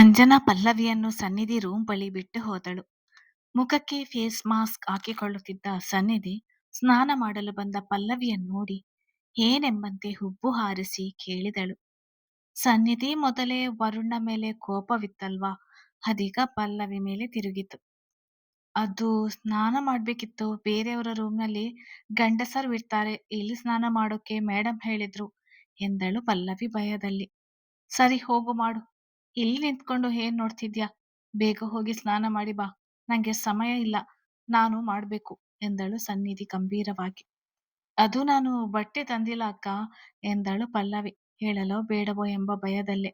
ಅಂಜನಾ ಪಲ್ಲವಿಯನ್ನು ಸನ್ನಿಧಿ ರೂಮ್ ಬಳಿ ಬಿಟ್ಟು ಹೋದಳು. ಮುಖಕ್ಕೆ ಫೇಸ್ ಮಾಸ್ಕ್ ಹಾಕಿಕೊಳ್ಳುತ್ತಿದ್ದ ಸನ್ನಿಧಿ ಸ್ನಾನ ಮಾಡಲು ಬಂದ ಪಲ್ಲವಿಯನ್ನು ನೋಡಿ ಏನೆಂಬಂತೆ ಹುಬ್ಬು ಹಾರಿಸಿ ಕೇಳಿದಳು. ಸನ್ನಿಧಿ ಮೊದಲೇ ವರುಣ ಮೇಲೆ ಕೋಪವಿತ್ತಲ್ವಾ, ಅದೀಗ ಪಲ್ಲವಿ ಮೇಲೆ ತಿರುಗಿತು. ಅದು ಸ್ನಾನ ಮಾಡ್ಬೇಕಿತ್ತು, ಬೇರೆಯವರ ರೂಮ್ನಲ್ಲಿ ಗಂಡಸರು ಇರ್ತಾರೆ, ಇಲ್ಲಿ ಸ್ನಾನ ಮಾಡೋಕೆ ಮೇಡಮ್ ಹೇಳಿದ್ರು ಎಂದಳು ಪಲ್ಲವಿ ಭಯದಲ್ಲಿ. ಸರಿ ಹೋಗು ಮಾಡು, ಇಲ್ಲಿ ನಿಂತ್ಕೊಂಡು ಏನ್ ನೋಡ್ತಿದ್ಯಾ, ಬೇಗ ಹೋಗಿ ಸ್ನಾನ ಮಾಡಿ ಬಾ, ನಂಗೆ ಸಮಯ ಇಲ್ಲ, ನಾನು ಮಾಡ್ಬೇಕು ಎಂದಳು ಸನ್ನಿಧಿ ಗಂಭೀರವಾಗಿ. ಅದು ನಾನು ಬಟ್ಟೆ ತಂದಿಲ್ಲ ಅಕ್ಕ ಎಂದಳು ಪಲ್ಲವಿ, ಹೇಳಲೋ ಬೇಡವೋ ಎಂಬ ಭಯದಲ್ಲೇ.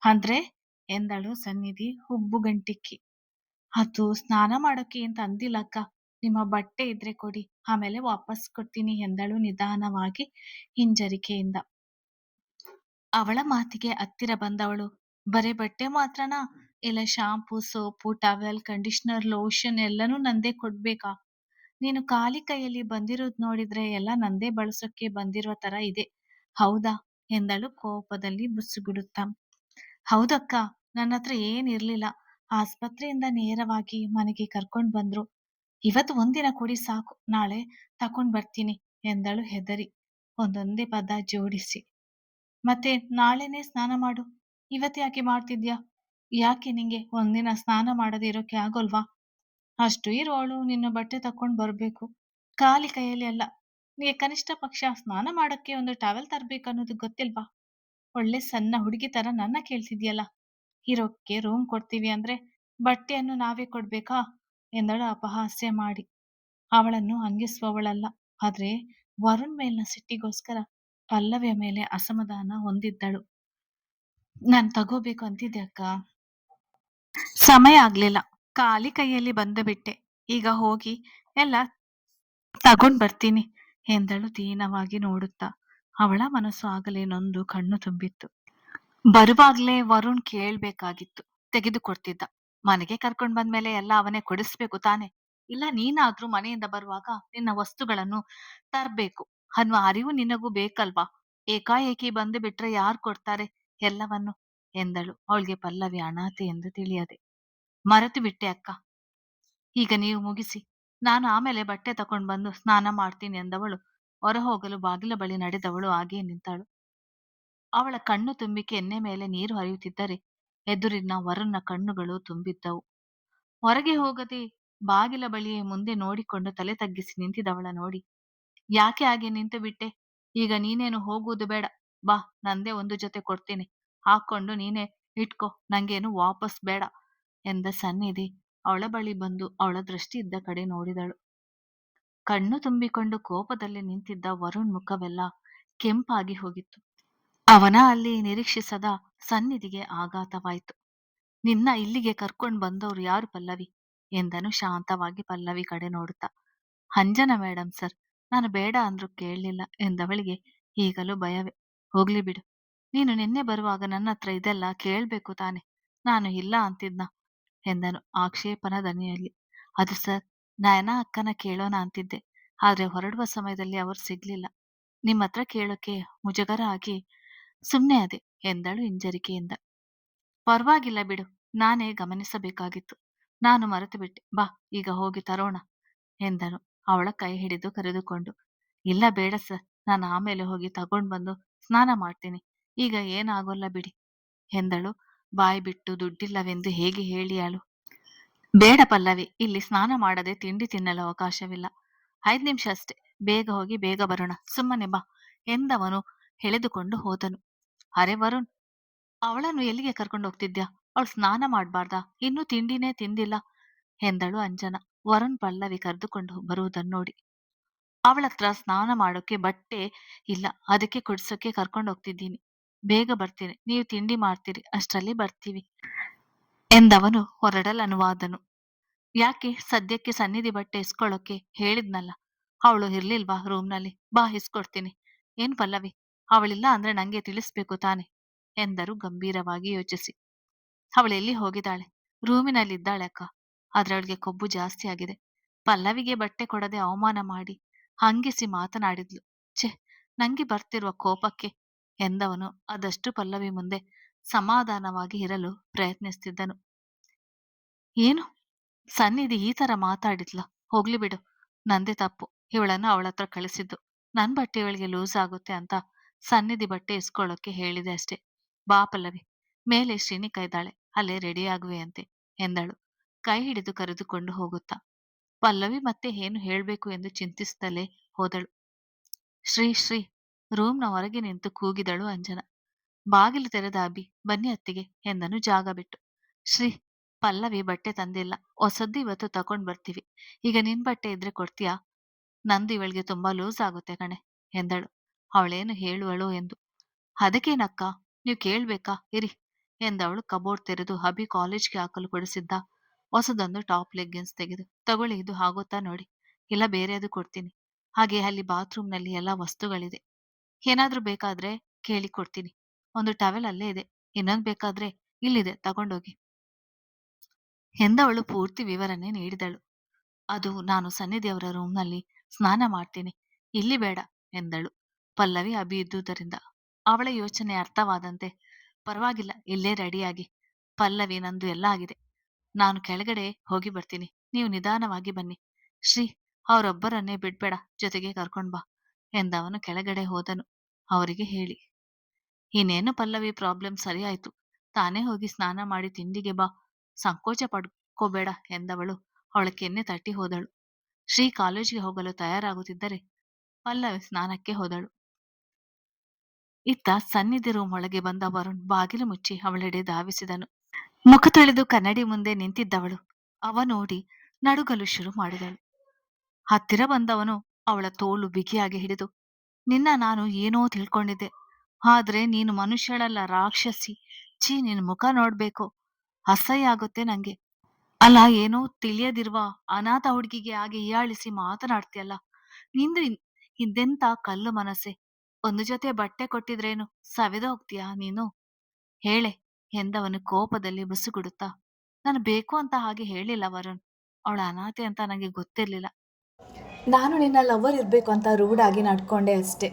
ಅಂದ್ರೆ ಎಂದಳು ಸನ್ನಿಧಿ ಹುಬ್ಬುಗಂಟಿಕ್ಕಿ. ಅದು ಸ್ನಾನ ಮಾಡೋಕೆ ಅಂತ ಅಂದಿಲ್ಲ ಅಕ್ಕ, ನಿಮ್ಮ ಬಟ್ಟೆ ಇದ್ರೆ ಕೊಡಿ, ಆಮೇಲೆ ವಾಪಸ್ ಕೊಡ್ತೀನಿ ಎಂದಳು ನಿಧಾನವಾಗಿ ಹಿಂಜರಿಕೆಯಿಂದ. ಅವಳ ಮಾತಿಗೆ ಹತ್ತಿರ ಬಂದವಳು, ಬರೇ ಬಟ್ಟೆ ಮಾತ್ರನಾ, ಇಲ್ಲ shampoo, soap, towel, conditioner, lotion ಎಲ್ಲನೂ ನಂದೇ ಕೊಡ್ಬೇಕಾ? ನೀನು ಖಾಲಿ ಕೈಯಲ್ಲಿ ಬಂದಿರೋದ್ ನೋಡಿದ್ರೆ ಎಲ್ಲ ನಂದೇ ಬಳಸೋಕೆ ಬಂದಿರೋ ತರ ಇದೆ, ಹೌದಾ ಎಂದಳು ಕೋಪದಲ್ಲಿ ಬುಸುಗುಡುತ್ತಾ. ಹೌದಕ್ಕ, ನನ್ನ ಹತ್ರ ಏನಿರ್ಲಿಲ್ಲ, ಆಸ್ಪತ್ರೆಯಿಂದ ನೇರವಾಗಿ ಮನೆಗೆ ಕರ್ಕೊಂಡ್ ಬಂದ್ರು. ಇವತ್ತು ಒಂದಿನ ಕೊಡಿ ಸಾಕು, ನಾಳೆ ತಕೊಂಡ್ ಬರ್ತೀನಿ ಎಂದಳು ಹೆದರಿ ಒಂದೊಂದೇ ಪದ ಜೋಡಿಸಿ. ಮತ್ತೆ ನಾಳೆನೇ ಸ್ನಾನ ಮಾಡು, ಇವತ್ತು ಯಾಕೆ ಮಾಡ್ತಿದ್ಯಾ? ಯಾಕೆ ನಿಂಗೆ ಒಂದಿನ ಸ್ನಾನ ಮಾಡದೆ ಇರೋಕೆ ಆಗೋಲ್ವಾ? ಅಷ್ಟು ಇರೋಳು ನಿನ್ನ ಬಟ್ಟೆ ತಕೊಂಡ್ ಬರ್ಬೇಕು, ಖಾಲಿ ಕೈಯಲ್ಲಿ ಅಲ್ಲ. ನಿಂಗೆ ಕನಿಷ್ಠ ಪಕ್ಷ ಸ್ನಾನ ಮಾಡಕ್ಕೆ ಒಂದು ಟವೆಲ್ ತರ್ಬೇಕು ಅನ್ನೋದು ಗೊತ್ತಿಲ್ವಾ? ಒಳ್ಳೆ ಸಣ್ಣ ಹುಡುಗಿ ತರ ನನ್ನ ಕೇಳ್ತಿದ್ಯಲ್ಲ. ಇರೋಕ್ಕೆ ರೂಮ್ ಕೊಡ್ತೀವಿ ಅಂದ್ರೆ ಬಟ್ಟೆಯನ್ನು ನಾವೇ ಕೊಡ್ಬೇಕಾ ಎಂದಳು ಅಪಹಾಸ್ಯ ಮಾಡಿ. ಅವಳನ್ನು ಹಂಗಿಸುವವಳಲ್ಲ, ಆದ್ರೆ ವರುಣ್ ಮೇಲಿನ ಸಿಟ್ಟಿಗೋಸ್ಕರ ಪಲ್ಲವಿಯ ಮೇಲೆ ಅಸಮಾಧಾನ ಹೊಂದಿದ್ದಳು. ನಾನ್ ತಗೋಬೇಕು ಅಂತಿದ್ದೆ ಅಕ್ಕ, ಸಮಯ ಆಗ್ಲಿಲ್ಲ, ಖಾಲಿ ಕೈಯಲ್ಲಿ ಬಂದು ಬಿಟ್ಟೆ, ಈಗ ಹೋಗಿ ಎಲ್ಲ ತಗೊಂಡ್ ಬರ್ತೀನಿ ಎಂದಳು ದೀನವಾಗಿ ನೋಡುತ್ತಾ. ಅವಳ ಮನಸ್ಸು ಆಗಲೇ ನೊಂದು ಕಣ್ಣು ತುಂಬಿತ್ತು. ಬರುವಾಗ್ಲೇ ವರುಣ್ ಕೇಳ್ಬೇಕಾಗಿತ್ತು, ತೆಗೆದುಕೊಡ್ತಿದ್ದ. ಮನೆಗೆ ಕರ್ಕೊಂಡ್ ಬಂದ್ಮೇಲೆ ಎಲ್ಲ ಅವನೇ ಕೊಡಿಸ್ಬೇಕು ತಾನೆ? ಇಲ್ಲ ನೀನಾದ್ರೂ ಮನೆಯಿಂದ ಬರುವಾಗ ನಿನ್ನ ವಸ್ತುಗಳನ್ನು ತರ್ಬೇಕು ಅನ್ನುವ ಅರಿವು ನಿನಗೂ ಬೇಕಲ್ವಾ? ಏಕಾಏಕಿ ಬಂದು ಬಿಟ್ರೆ ಯಾರು ಕೊಡ್ತಾರೆ ಎಲ್ಲವನ್ನು ಎಂದಳು. ಅವಳಿಗೆ ಪಲ್ಲವಿ ಅನಾಥೆ ಎಂದು ತಿಳಿಯದೆ. ಮರೆತು ಬಿಟ್ಟೆ ಅಕ್ಕ, ಈಗ ನೀವು ಮುಗಿಸಿ, ನಾನು ಆಮೇಲೆ ಬಟ್ಟೆ ತಕೊಂಡ್ ಬಂದು ಸ್ನಾನ ಮಾಡ್ತೀನಿ ಎಂದವಳು ಹೊರ ಹೋಗಲು ಬಾಗಿಲ ಬಳಿ ನಡೆದವಳು ಹಾಗೇ ನಿಂತಳು. ಅವಳ ಕಣ್ಣು ತುಂಬಿ ಕೆನ್ನೆ ಮೇಲೆ ನೀರು ಹರಿಯುತ್ತಿದ್ದರೆ ಎದುರಿನ ವರುಣ ಕಣ್ಣುಗಳು ತುಂಬಿದ್ದವು. ಹೊರಗೆ ಹೋಗದೆ ಬಾಗಿಲ ಬಳಿಯೇ ಮುಂದೆ ನೋಡಿಕೊಂಡು ತಲೆ ತಗ್ಗಿಸಿ ನಿಂತಿದ್ದವಳ ನೋಡಿ, ಯಾಕೆ ಹಾಗೆ ನಿಂತು ಬಿಟ್ಟೆ? ಈಗ ನೀನೇನು ಹೋಗುವುದು ಬೇಡ, ಬಾ, ನಂದೇ ಒಂದು ಜೊತೆ ಕೊಡ್ತೀನಿ, ಹಾಕೊಂಡು ನೀನೇ ಇಟ್ಕೋ, ನಂಗೇನು ವಾಪಸ್ ಬೇಡ ಎಂದ ಸನ್ನಿಧಿ ಅವಳ ಬಳಿ ಬಂದು ಅವಳ ದೃಷ್ಟಿ ಇದ್ದ ಕಡೆ ನೋಡಿದಳು. ಕಣ್ಣು ತುಂಬಿಕೊಂಡು ಕೋಪದಲ್ಲಿ ನಿಂತಿದ್ದ ವರುಣ್ ಮುಖವೆಲ್ಲ ಕೆಂಪಾಗಿ ಹೋಗಿತ್ತು. ಅವನ ಅಲ್ಲಿ ನಿರೀಕ್ಷಿಸದ ಸನ್ನಿಧಿಗೆ ಆಘಾತವಾಯಿತು. ನಿನ್ನ ಇಲ್ಲಿಗೆ ಕರ್ಕೊಂಡ್ ಬಂದವರು ಯಾರು ಪಲ್ಲವಿ ಎಂದನು ಶಾಂತವಾಗಿ ಪಲ್ಲವಿ ಕಡೆ ನೋಡುತ್ತಾ. ಅಂಜನಾ ಮೇಡಮ್ ಸರ್, ನಾನು ಬೇಡ ಅಂದ್ರೂ ಕೇಳಲಿಲ್ಲ ಎಂದವಳಿಗೆ ಈಗಲೂ ಭಯವೇ. ಹೋಗ್ಲಿ ಬಿಡು, ನೀನು ನಿನ್ನೆ ಬರುವಾಗ ನನ್ನ ಹತ್ರ ಇದೆಲ್ಲ ಕೇಳ್ಬೇಕು ತಾನೆ, ನಾನು ಇಲ್ಲ ಅಂತಿದ್ನ ಎಂದನು ಆಕ್ಷೇಪಣ ದನಿಯಲ್ಲಿ. ಅದು ಸರ್, ನಯನ ಅಕ್ಕನ ಕೇಳೋಣ ಅಂತಿದ್ದೆ, ಆದ್ರೆ ಹೊರಡುವ ಸಮಯದಲ್ಲಿ ಅವರು ಸಿಗ್ಲಿಲ್ಲ, ನಿಮ್ಮ ಹತ್ರ ಕೇಳೋಕೆ ಮುಜುಗರ ಆಗಿ ಸುಮ್ನೆ ಅದೆ ಎಂದಳು ಹಿಂಜರಿಕೆಯಿಂದ. ಪರವಾಗಿಲ್ಲ ಬಿಡು, ನಾನೇ ಗಮನಿಸಬೇಕಾಗಿತ್ತು, ನಾನು ಮರೆತು ಬಿಟ್ಟೆ, ಬಾ ಈಗ ಹೋಗಿ ತರೋಣ ಎಂದನು ಅವಳ ಕೈ ಹಿಡಿದು ಕರೆದುಕೊಂಡು. ಇಲ್ಲ ಬೇಡ ಸರ್, ನಾನು ಆಮೇಲೆ ಹೋಗಿ ತಗೊಂಡ್ ಬಂದು ಸ್ನಾನ ಮಾಡ್ತೀನಿ, ಈಗ ಏನಾಗೋಲ್ಲ ಬಿಡಿ ಎಂದಳು. ಬಾಯಿ ಬಿಟ್ಟು ದುಡ್ಡಿಲ್ಲವೆಂದು ಹೇಗೆ ಹೇಳಿಯಾಳು? ಬೇಡ ಪಲ್ಲವಿ, ಇಲ್ಲಿ ಸ್ನಾನ ಮಾಡದೆ ತಿಂಡಿ ತಿನ್ನಲು ಅವಕಾಶವಿಲ್ಲ, 5 ನಿಮಿಷ ಅಷ್ಟೇ, ಬೇಗ ಹೋಗಿ ಬೇಗ ಬರೋಣ, ಸುಮ್ಮನೆ ಬಾ ಎಂದವನು ಎಳೆದುಕೊಂಡು ಹೋದನು. ಅರೆ ವರುಣ್, ಅವಳನ್ನು ಎಲ್ಲಿಗೆ ಕರ್ಕೊಂಡು ಹೋಗ್ತಿದ್ಯಾ? ಅವಳು ಸ್ನಾನ ಮಾಡ್ಬಾರ್ದಾ? ಇನ್ನೂ ತಿಂಡಿನೇ ತಿಂದಿಲ್ಲ ಎಂದಳು ಅಂಜನಾ ವರುಣ್ ಪಲ್ಲವಿ ಕರೆದುಕೊಂಡು ಬರುವುದನ್ನು ನೋಡಿ. ಅವಳತ್ರ ಸ್ನಾನ ಮಾಡೋಕೆ ಬಟ್ಟೆ ಇಲ್ಲ, ಅದಕ್ಕೆ ಕುಡ್ಸೋಕೆ ಕರ್ಕೊಂಡು ಹೋಗ್ತಿದ್ದೀನಿ, ಬೇಗ ಬರ್ತೀನಿ, ನೀವು ತಿಂಡಿ ಮಾಡ್ತೀರಿ, ಅಷ್ಟರಲ್ಲಿ ಬರ್ತೀವಿ ಎಂದವನು ಹೊರಡಲನುವಾದನು. ಯಾಕೆ ಸದ್ಯಕ್ಕೆ ಸನ್ನಿಧಿ ಬಟ್ಟೆ ಇಸ್ಕೊಳ್ಳೋಕೆ ಹೇಳಿದ್ನಲ್ಲ, ಅವಳು ಇರ್ಲಿಲ್ವಾ ರೂಮ್ನಲ್ಲಿ? ಬಾ ಇಸ್ಕೊಡ್ತೀನಿ. ಏನ್ ಪಲ್ಲವಿ, ಅವಳಿಲ್ಲ ಅಂದ್ರೆ ನಂಗೆ ತಿಳಿಸ್ಬೇಕು ತಾನೆ ಎಂದರು ಗಂಭೀರವಾಗಿ ಯೋಚಿಸಿ. ಅವಳೆಲ್ಲಿ ಹೋಗಿದ್ದಾಳೆ? ರೂಮಿನಲ್ಲಿದ್ದಾಳೆ ಅಕ್ಕ, ಆದ್ರೆ ಅವಳಿಗೆ ಕೊಬ್ಬು ಜಾಸ್ತಿ ಆಗಿದೆ. ಪಲ್ಲವಿಗೆ ಬಟ್ಟೆ ಕೊಡದೆ ಅವಮಾನ ಮಾಡಿ ಹಂಗಿಸಿ ಮಾತನಾಡಿದ್ಲು. ಛೆ, ನಂಗೆ ಬರ್ತಿರುವ ಕೋಪಕ್ಕೆ ಎಂದವನು ಅದಷ್ಟು ಪಲ್ಲವಿ ಮುಂದೆ ಸಮಾಧಾನವಾಗಿ ಇರಲು ಪ್ರಯತ್ನಿಸ್ತಿದ್ದನು. ಏನು ಸನ್ನಿಧಿ ಈ ಥರ ಮಾತಾಡಿದ್ಲ? ಹೋಗ್ಲಿ ಬಿಡು, ನಂದೇ ತಪ್ಪು. ಇವಳನ್ನ ಅವಳತ್ರ ಕಳಿಸಿದ್ದು. ನನ್ ಬಟ್ಟೆ ಇವಳಿಗೆ ಲೂಸ್ ಆಗುತ್ತೆ ಅಂತ ಸನ್ನಿಧಿ ಬಟ್ಟೆ ಇಸ್ಕೊಳ್ಳೋಕೆ ಹೇಳಿದೆ ಅಷ್ಟೇ. ಬಾ ಪಲ್ಲವಿ, ಮೇಲೆ ಶ್ರೀನಿಕಾ ಇದ್ದಾಳೆ, ಅಲ್ಲೇ ರೆಡಿ ಆಗುವೆಯಂತೆ ಎಂದಳು, ಕೈ ಹಿಡಿದು ಕರೆದುಕೊಂಡು ಹೋಗುತ್ತಾ. ಪಲ್ಲವಿ ಮತ್ತೆ ಏನು ಹೇಳ್ಬೇಕು ಎಂದು ಚಿಂತಿಸುತ್ತಲೇ ಹೋದಳು. ಶ್ರೀ ರೂಮ್ನ ಹೊರಗೆ ನಿಂತು ಕೂಗಿದಳು ಅಂಜನಾ. ಬಾಗಿಲು ತೆರೆದ ಅಭಿ, ಬನ್ನಿ ಅತ್ತಿಗೆ ಎಂದನು ಜಾಗ ಬಿಟ್ಟು. ಶ್ರೀ, ಪಲ್ಲವಿ ಬಟ್ಟೆ ತಂದಿಲ್ಲ, ಹೊಸದ್ದು ಇವತ್ತು ತಕೊಂಡ್ ಬರ್ತೀವಿ. ಈಗ ನಿನ್ ಬಟ್ಟೆ ಇದ್ರೆ ಕೊಡ್ತೀಯಾ? ನಂದು ಇವಳಿಗೆ ತುಂಬಾ ಲೂಸ್ ಆಗುತ್ತೆ ಕಣೆ ಎಂದಳು. ಅವಳೇನು ಹೇಳುವಳು ಎಂದು. ಅದಕ್ಕೇನಕ್ಕ, ನೀವು ಕೇಳ್ಬೇಕಾ, ಇರಿ ಎಂದವಳು ಕಬೋರ್ಡ್ ತೆರೆದು ಅಭಿ ಕಾಲೇಜ್ಗೆ ಹಾಕಲು ಕೊಡಿಸಿದ್ದ ಹೊಸದೊಂದು ಟಾಪ್ ಲೆಗ್ಗಿನ್ಸ್ ತೆಗೆದು, ತಗೊಳ್ಳಿ, ಇದು ಆಗುತ್ತಾ ನೋಡಿ, ಇಲ್ಲ ಬೇರೆಯದು ಕೊಡ್ತೀನಿ. ಹಾಗೆ ಅಲ್ಲಿ ಬಾತ್ರೂಮ್ನಲ್ಲಿ ಎಲ್ಲ ವಸ್ತುಗಳಿದೆ, ಏನಾದ್ರೂ ಬೇಕಾದ್ರೆ ಕೇಳಿ ಕೊಡ್ತೀನಿ. ಒಂದು ಟವೆಲ್ ಅಲ್ಲೇ ಇದೆ, ಇನ್ನೊಂದು ಬೇಕಾದ್ರೆ ಇಲ್ಲಿದೆ, ತಗೊಂಡೋಗಿ ಎಂದವಳು ಪೂರ್ತಿ ವಿವರಣೆ ನೀಡಿದಳು. ಅದು ನಾನು ಸನ್ನಿಧಿಯವರ ರೂಮ್ನಲ್ಲಿ ಸ್ನಾನ ಮಾಡ್ತೀನಿ, ಇಲ್ಲಿ ಬೇಡ ಎಂದಳು. ಪಲ್ಲವಿ ಅಭಿ ಇದ್ದುದರಿಂದ ಅವಳ ಯೋಚನೆ ಅರ್ಥವಾದಂತೆ, ಪರವಾಗಿಲ್ಲ, ಇಲ್ಲೇ ರೆಡಿಯಾಗಿ. ಪಲ್ಲವಿ, ನಂದು ಎಲ್ಲ ಆಗಿದೆ, ನಾನು ಕೆಳಗಡೆ ಹೋಗಿ ಬರ್ತೀನಿ, ನೀವು ನಿಧಾನವಾಗಿ ಬನ್ನಿ. ಶ್ರೀ, ಅವರೊಬ್ಬರನ್ನೇ ಬಿಡ್ಬೇಡ, ಜೊತೆಗೆ ಕರ್ಕೊಂಡ್ ಬಾ ಎಂದವನು ಕೆಳಗಡೆ ಹೋದನು ಅವರಿಗೆ ಹೇಳಿ. ಇನ್ನೇನು ಪಲ್ಲವಿ ಪ್ರಾಬ್ಲಮ್ ಸರಿ ಆಯ್ತು, ತಾನೇ ಹೋಗಿ ಸ್ನಾನ ಮಾಡಿ ತಿಂಡಿಗೆ ಬಾ, ಸಂಕೋಚ ಪಡ್ಕೋಬೇಡ ಎಂದವಳು ಅವಳ ಕೆನ್ನೆ ತಟ್ಟಿ ಹೋದಳು. ಶ್ರೀ ಕಾಲೇಜಿಗೆ ಹೋಗಲು ತಯಾರಾಗುತ್ತಿದ್ದರೆ ಪಲ್ಲವಿ ಸ್ನಾನಕ್ಕೆ ಹೋದಳು. ಇತ್ತ ಸನ್ನಿಧಿ ರೂಮ್ ಒಳಗೆ ಬಂದ ವರುಣ್ ಬಾಗಿಲು ಮುಚ್ಚಿ ಅವಳೆಡೆ ಧಾವಿಸಿದನು. ಮುಖ ತೊಳೆದು ಕನ್ನಡಿ ಮುಂದೆ ನಿಂತಿದ್ದವಳು ಅವ ನೋಡಿ ನಡುಗಲು ಶುರು ಮಾಡಿದಳು. ಹತ್ತಿರ ಬಂದವನು ಅವಳ ತೋಳು ಬಿಗಿಯಾಗಿ ಹಿಡಿದು, ನಿನ್ನ ನಾನು ಏನೋ ತಿಳ್ಕೊಂಡಿದ್ದೆ, ಆದ್ರೆ ನೀನು ಮನುಷ್ಯಳಲ್ಲ, ರಾಕ್ಷಸಿ. ಛೀ, ನಿನ್ ಮುಖ ನೋಡ್ಬೇಕು, ಅಸಹ್ಯ ಆಗುತ್ತೆ ನಂಗೆ. ಅಲ್ಲ, ಏನೋ ತಿಳಿಯದಿರುವ ಅನಾಥ ಹುಡುಗಿಗೆ ಹಾಗೆ ಹೀಯಾಳಿಸಿ ಮಾತನಾಡ್ತೀಯಲ್ಲ, ನಿಂದು ಇದೆಂತ ಕಲ್ಲು ಮನಸ್ಸೆ. ಒಂದು ಜೊತೆ ಬಟ್ಟೆ ಕೊಟ್ಟಿದ್ರೇನು ಸವೆದ ಹೋಗ್ತೀಯಾ ನೀನು, ಹೇಳೆ ಎಂದವನು ಕೋಪದಲ್ಲಿ ಬುಸುಗುಡುತ್ತಾ. ನಾನು ಬೇಕು ಅಂತ ಹಾಗೆ ಹೇಳಿಲ್ಲ ವರುಣ್, ಅವಳ ಅನಾಥೆ ಅಂತ ನನಗೆ ಗೊತ್ತಿರ್ಲಿಲ್ಲ. ನಾನು ನಿನ್ನ ಲವರ್ ಇರಬೇಕು ಅಂತ ರೂಢಾಗಿ ನಡ್ಕೊಂಡೆ ಅಷ್ಟೆ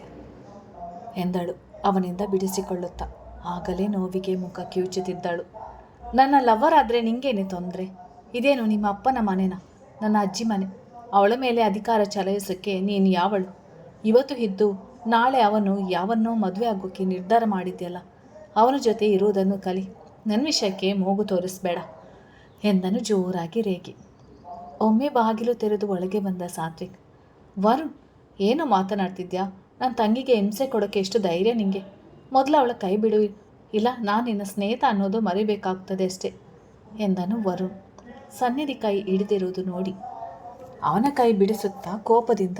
ಎಂದಳು ಅವನಿಂದ ಬಿಡಿಸಿಕೊಳ್ಳುತ್ತಾ. ಆಗಲೇ ನೋವಿಗೆ ಮುಖ ಕಿವುಚುತ್ತಿದ್ದಳು. ನನ್ನ ಲವರ್ ಆದ್ರೆ ನಿಂಗೇನೆ ತೊಂದರೆ? ಇದೇನು ನಿಮ್ಮ ಅಪ್ಪನ ಮನೆನ? ನನ್ನ ಅಜ್ಜಿ ಮನೆ. ಅವಳ ಮೇಲೆ ಅಧಿಕಾರ ಚಲಾಯಿಸೋಕ್ಕೆ ನೀನು ಯಾವಳು? ಇವತ್ತು ಇದ್ದು ನಾಳೆ ಅವನು ಯಾವನ್ನೋ ಮದುವೆ ಆಗೋಕ್ಕೆ ನಿರ್ಧಾರ ಮಾಡಿದ್ಯಲ್ಲ, ಅವನ ಜೊತೆ ಇರುವುದನ್ನು ಕಲಿ, ನನ್ನ ವಿಷಯಕ್ಕೆ ಮೂಗು ತೋರಿಸ್ಬೇಡ ಎಂದನು ಜೋರಾಗಿ ರೇಗಿ. ಒಮ್ಮೆ ಬಾಗಿಲು ತೆರೆದು ಒಳಗೆ ಬಂದ ಸಾತ್ವಿಕ್. ವರುಣ್, ಏನು ಮಾತನಾಡ್ತಿದ್ಯಾ? ನನ್ನ ತಂಗಿಗೆ ಹಿಂಸೆ ಕೊಡೋಕ್ಕೆ ಎಷ್ಟು ಧೈರ್ಯ ನಿಂಗೆ? ಮೊದಲು ಅವಳ ಕೈ ಬಿಡು, ಇಲ್ಲ ನಾನು ನಿನ್ನ ಸ್ನೇಹಿತ ಅನ್ನೋದು ಮರಿಬೇಕಾಗ್ತದೆ ಅಷ್ಟೇ ಎಂದನು ವರುಣ್. ಸನ್ನಿಧಿ ಕೈ ಹಿಡಿದಿರುವುದು ನೋಡಿ ಅವನ ಕೈ ಬಿಡಿಸುತ್ತಾ ಕೋಪದಿಂದ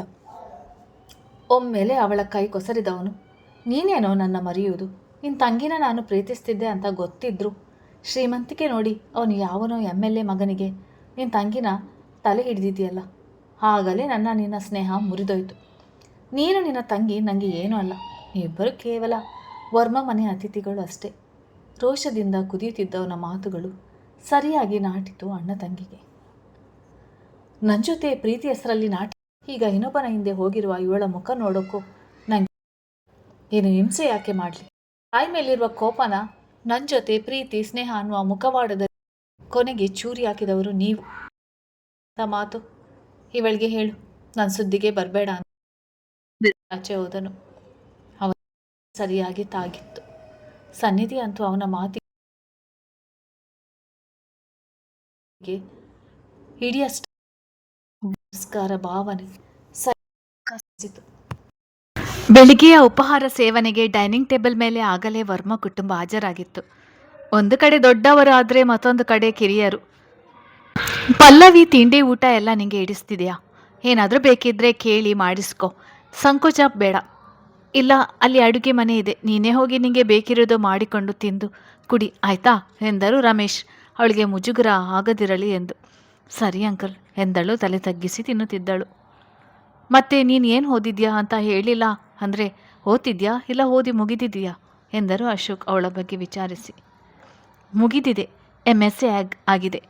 ಒಮ್ಮೆಲೆ ಅವಳ ಕೈ ಕೊಸರಿದವನು, ನೀನೇನೋ ನನ್ನ ಮರೆಯುವುದು? ನಿನ್ನ ತಂಗಿನ ನಾನು ಪ್ರೀತಿಸ್ತಿದ್ದೆ ಅಂತ ಗೊತ್ತಿದ್ರು ಶ್ರೀಮಂತಿಕೆ ನೋಡಿ ಅವನು ಯಾವನೋ MLA ಮಗನಿಗೆ ನಿನ್ನ ತಂಗಿನ ತಲೆ ಹಿಡಿದಿದೆಯಲ್ಲ, ಆಗಲೇ ನಿನ್ನ ಸ್ನೇಹ ಮುರಿದೋಯ್ತು. ನೀನು ನಿನ್ನ ತಂಗಿ ನನಗೆ ಏನೂ ಅಲ್ಲ, ನೀವಿಬ್ಬರು ಕೇವಲ ವರ್ಮ ಮನೆ ಅತಿಥಿಗಳು ಅಷ್ಟೇ. ರೋಷದಿಂದ ಕುದಿಯುತ್ತಿದ್ದವನ ಮಾತುಗಳು ಸರಿಯಾಗಿ ನಾಟಿತು ಅಣ್ಣ ತಂಗಿಗೆ. ನನ್ನ ಜೊತೆ ಪ್ರೀತಿ ಹೆಸರಲ್ಲಿ ನಾಟಿ ಈಗ ಇನ್ನೊಬ್ಬನ ಹಿಂದೆ ಹೋಗಿರುವ ಇವಳ ಮುಖ ನೋಡೋಕ್ಕೂ ನಂಗೆ ಏನು ಹಿಂಸೆ ಯಾಕೆ ಮಾಡಲಿ? ತಾಯಿ ಮೇಲಿರುವ ಕೋಪನ ನನ್ನ ಜೊತೆ ಪ್ರೀತಿ ಸ್ನೇಹ ಅನ್ನುವ ಮುಖವಾಡದ ಕೊನೆಗೆ ಚೂರಿ ಹಾಕಿದವರು ನೀವು. ಮಾತು ಇವಳಿಗೆ ಹೇಳು, ನನ್ನ ಸುದ್ದಿಗೆ ಬರಬೇಡ ಅಂತ ಆಚೆ ಹೋದನು. ಅವನ ಸರಿಯಾಗಿ ತಾಗಿತ್ತು. ಸನ್ನಿಧಿ ಅಂತೂ ಅವನ ಮಾತಿಗೆ ಹಿಡಿಯಷ್ಟು ನಮಸ್ಕಾರ ಭಾವನೆ ಸರಿಸಿತು. ಬೆಳಿಗ್ಗೆಯ ಉಪಹಾರ ಸೇವನೆಗೆ ಡೈನಿಂಗ್ ಟೇಬಲ್ ಮೇಲೆ ಆಗಲೇ ವರ್ಮ ಕುಟುಂಬ ಹಾಜರಾಗಿತ್ತು. ಒಂದು ಕಡೆ ದೊಡ್ಡವರು ಆದರೆ ಮತ್ತೊಂದು ಕಡೆ ಕಿರಿಯರು. ಪಲ್ಲವಿ, ತಿಂಡಿ ಊಟ ಎಲ್ಲ ನಿಂಗೆ ಇಡಿಸ್ತಿದೆಯಾ? ಏನಾದರೂ ಬೇಕಿದ್ರೆ ಕೇಳಿ ಮಾಡಿಸ್ಕೊ, ಸಂಕೋಚ ಬೇಡ. ಇಲ್ಲ, ಅಲ್ಲಿ ಅಡುಗೆ ಮನೆ ಇದೆ, ನೀನೇ ಹೋಗಿ ನಿಂಗೆ ಬೇಕಿರೋದು ಮಾಡಿಕೊಂಡು ತಿಂದು ಕುಡಿ, ಆಯ್ತಾ ಎಂದರು ರಮೇಶ್ ಅವಳಿಗೆ ಮುಜುಗರ ಆಗದಿರಲಿ ಎಂದು. ಸರಿ ಅಂಕಲ್ ಎಂದಳು ತಲೆ ತಗ್ಗಿಸಿ ತಿನ್ನುತ್ತಿದ್ದಳು. ಮತ್ತೆ ನೀನು ಏನು ಓದಿದ್ಯಾ ಅಂತ ಹೇಳಿಲ್ಲ, ಅಂದರೆ ಓದ್ತಿದ್ಯಾ ಇಲ್ಲ ಓದಿ ಮುಗಿದಿದೆಯಾ ಎಂದರು ಅಶೋಕ್ ಅವಳ ಬಗ್ಗೆ ವಿಚಾರಿಸಿ. ಮುಗಿದಿದೆ, MSc ಆಗಿದೆ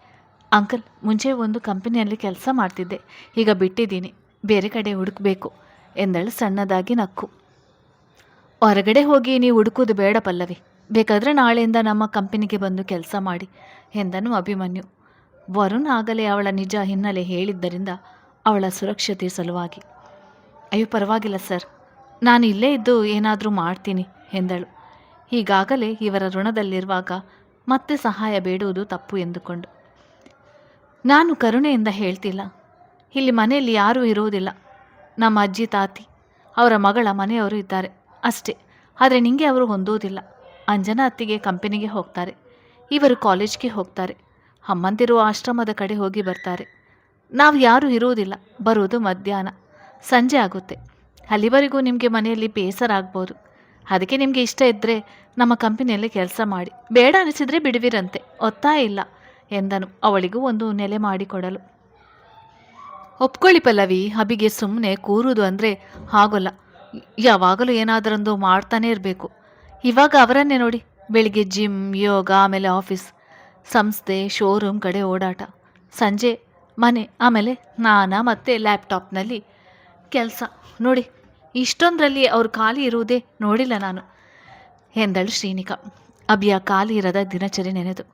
ಅಂಕಲ್. ಮುಂಚೆ ಒಂದು ಕಂಪನಿಯಲ್ಲಿ ಕೆಲಸ ಮಾಡ್ತಿದ್ದೆ, ಈಗ ಬಿಟ್ಟಿದ್ದೀನಿ, ಬೇರೆ ಕಡೆ ಹುಡುಕಬೇಕು ಎಂದಳು ಸಣ್ಣದಾಗಿ ನಕ್ಕು. ಹೊರಗಡೆ ಹೋಗಿ ನೀವು ಹುಡುಕೋದು ಬೇಡ ಪಲ್ಲವಿ, ಬೇಕಾದರೆ ನಾಳೆಯಿಂದ ನಮ್ಮ ಕಂಪನಿಗೆ ಬಂದು ಕೆಲಸ ಮಾಡಿ ಎಂದನು ಅಭಿಮನ್ಯು. ವರುಣ್ ಆಗಲೇ ಅವಳ ನಿಜ ಹಿನ್ನೆಲೆ ಹೇಳಿದ್ದರಿಂದ ಅವಳ ಸುರಕ್ಷತೆ ಸಲುವಾಗಿ. ಅಯ್ಯೋ ಪರವಾಗಿಲ್ಲ ಸರ್, ನಾನು ಇಲ್ಲೇ ಇದ್ದು ಏನಾದರೂ ಮಾಡ್ತೀನಿ ಎಂದಳು. ಈಗಾಗಲೇ ಇವರ ಋಣದಲ್ಲಿರುವಾಗ ಮತ್ತೆ ಸಹಾಯ ಬೇಡುವುದು ತಪ್ಪು ಎಂದುಕೊಂಡು. ನಾನು ಕರುಣೆಯಿಂದ ಹೇಳ್ತಿಲ್ಲ, ಇಲ್ಲಿ ಮನೆಯಲ್ಲಿ ಯಾರೂ ಇರುವುದಿಲ್ಲ. ನಮ್ಮ ಅಜ್ಜಿ ತಾತಿ ಅವರ ಮಗಳ ಮನೆಯವರು ಇದ್ದಾರೆ ಅಷ್ಟೇ. ಆದರೆ ನಿಂಗೆ ಅವರು ಹೊಂದುವುದಿಲ್ಲ. ಅಂಜನಾ ಅತ್ತಿಗೆ ಕಂಪನಿಗೆ ಹೋಗ್ತಾರೆ, ಇವರು ಕಾಲೇಜ್ಗೆ ಹೋಗ್ತಾರೆ, ಅಮ್ಮಂದಿರುವ ಆಶ್ರಮದ ಕಡೆ ಹೋಗಿ ಬರ್ತಾರೆ. ನಾವು ಯಾರೂ ಇರುವುದಿಲ್ಲ, ಬರುವುದು ಮಧ್ಯಾಹ್ನ, ಸಂಜೆ ಆಗುತ್ತೆ. ಅಲ್ಲಿವರೆಗೂ ನಿಮಗೆ ಮನೆಯಲ್ಲಿ ಬೇಸರ ಆಗ್ಬೋದು. ಅದಕ್ಕೆ ನಿಮಗೆ ಇಷ್ಟ ಇದ್ದರೆ ನಮ್ಮ ಕಂಪನಿಯಲ್ಲಿ ಕೆಲಸ ಮಾಡಿ, ಬೇಡ ಅನಿಸಿದರೆ ಬಿಡುವಿರಂತೆ, ಒತ್ತಾಯ ಇಲ್ಲ ಎಂದನು ಅವಳಿಗೂ ಒಂದು ನೆಲೆ ಮಾಡಿಕೊಡಲು. ಒಪ್ಕೊಳ್ಳಿ ಪಲ್ಲವಿ, ಅಬಿಗೆ ಸುಮ್ಮನೆ ಕೂರುವುದು ಅಂದರೆ ಆಗೋಲ್ಲ. ಯಾವಾಗಲೂ ಏನಾದರೊಂದು ಮಾಡ್ತಾನೇ ಇರಬೇಕು. ಇವಾಗ ಅವರನ್ನೇ ನೋಡಿ, ಬೆಳಿಗ್ಗೆ ಜಿಮ್, ಯೋಗ, ಆಮೇಲೆ ಆಫೀಸ್, ಸಂಸ್ಥೆ, ಶೋರೂಮ್ ಕಡೆ ಓಡಾಟ, ಸಂಜೆ ಮನೆ, ಆಮೇಲೆ ಸ್ನಾನ ಮತ್ತು ಲ್ಯಾಪ್ಟಾಪ್ನಲ್ಲಿ ಕೆಲಸ. ನೋಡಿ, ಇಷ್ಟೊಂದರಲ್ಲಿ ಅವ್ರು ಖಾಲಿ ಇರುವುದೇ ನೋಡಿಲ್ಲ ನಾನು ಎಂದಳು ಶ್ರೀನಿಕಾ. ಅಬಿಯ ಖಾಲಿ ಇರದ ದಿನಚರಿ ನೆನೆದು.